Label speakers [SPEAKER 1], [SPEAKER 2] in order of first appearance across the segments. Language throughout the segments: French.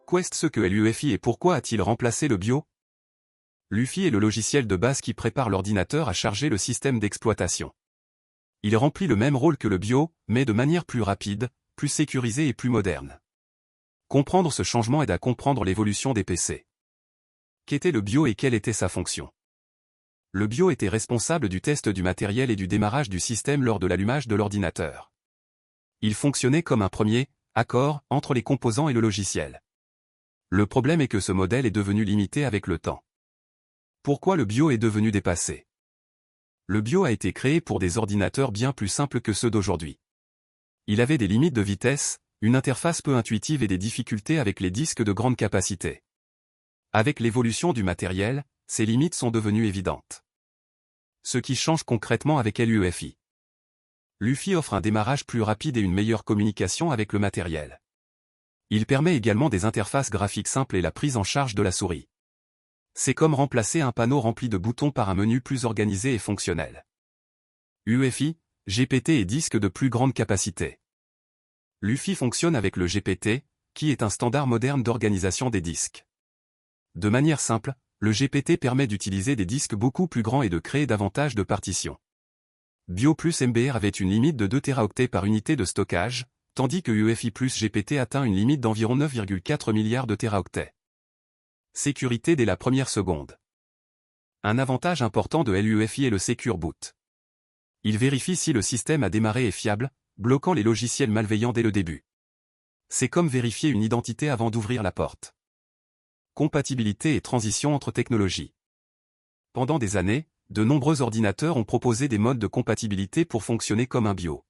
[SPEAKER 1] Qu'est ce que l'UEFI et pourquoi a-t-il remplacé le bio? L'UEFI est le logiciel de base qui prépare l'ordinateur à charger le système d'exploitation. Il remplit le même rôle que le bio, mais de manière plus rapide, plus sécurisée et plus moderne. Comprendre ce changement aide à comprendre l'évolution des PC. Qu'était le bio et quelle était sa fonction? Le bio était responsable du test du matériel et du démarrage du système lors de l'allumage de l'ordinateur. Il fonctionnait comme un premier accord entre les composants et le logiciel. Le problème est que ce modèle est devenu limité avec le temps. Pourquoi le bio est devenu dépassé? Le bio a été créé pour des ordinateurs bien plus simples que ceux d'aujourd'hui. Il avait des limites de vitesse, une interface peu intuitive et des difficultés avec les disques de grande capacité. Avec l'évolution du matériel, ces limites sont devenues évidentes. Ce qui change concrètement avec l'UEFI. L'UEFI offre un démarrage plus rapide et une meilleure communication avec le matériel. Il permet également des interfaces graphiques simples et la prise en charge de la souris. C'est comme remplacer un panneau rempli de boutons par un menu plus organisé et fonctionnel. UEFI, GPT et disques de plus grande capacité. L'UEFI fonctionne avec le GPT, qui est un standard moderne d'organisation des disques. De manière simple, le GPT permet d'utiliser des disques beaucoup plus grands et de créer davantage de partitions. Bio plus MBR avait une limite de 2 Teraoctets par unité de stockage, tandis que UEFI plus GPT atteint une limite d'environ 9,4 milliards de Teraoctets. Sécurité dès la première seconde. Un avantage important de l'UEFI est le Secure Boot. Il vérifie si le système a démarré et fiable, bloquant les logiciels malveillants dès le début. C'est comme vérifier une identité avant d'ouvrir la porte. Compatibilité et transition entre technologies. Pendant des années, de nombreux ordinateurs ont proposé des modes de compatibilité pour fonctionner comme un bio.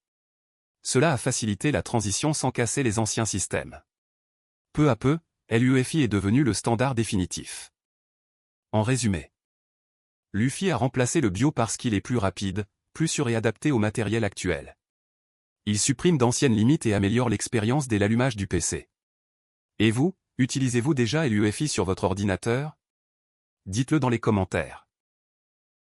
[SPEAKER 1] Cela a facilité la transition sans casser les anciens systèmes. Peu à peu, l'UEFI est devenu le standard définitif. En résumé, l'UEFI a remplacé le bio parce qu'il est plus rapide, plus sûr et adapté au matériel actuel. Il supprime d'anciennes limites et améliore l'expérience dès l'allumage du PC. Et vous, utilisez-vous déjà l'UEFI sur votre ordinateur? Dites-le dans les commentaires.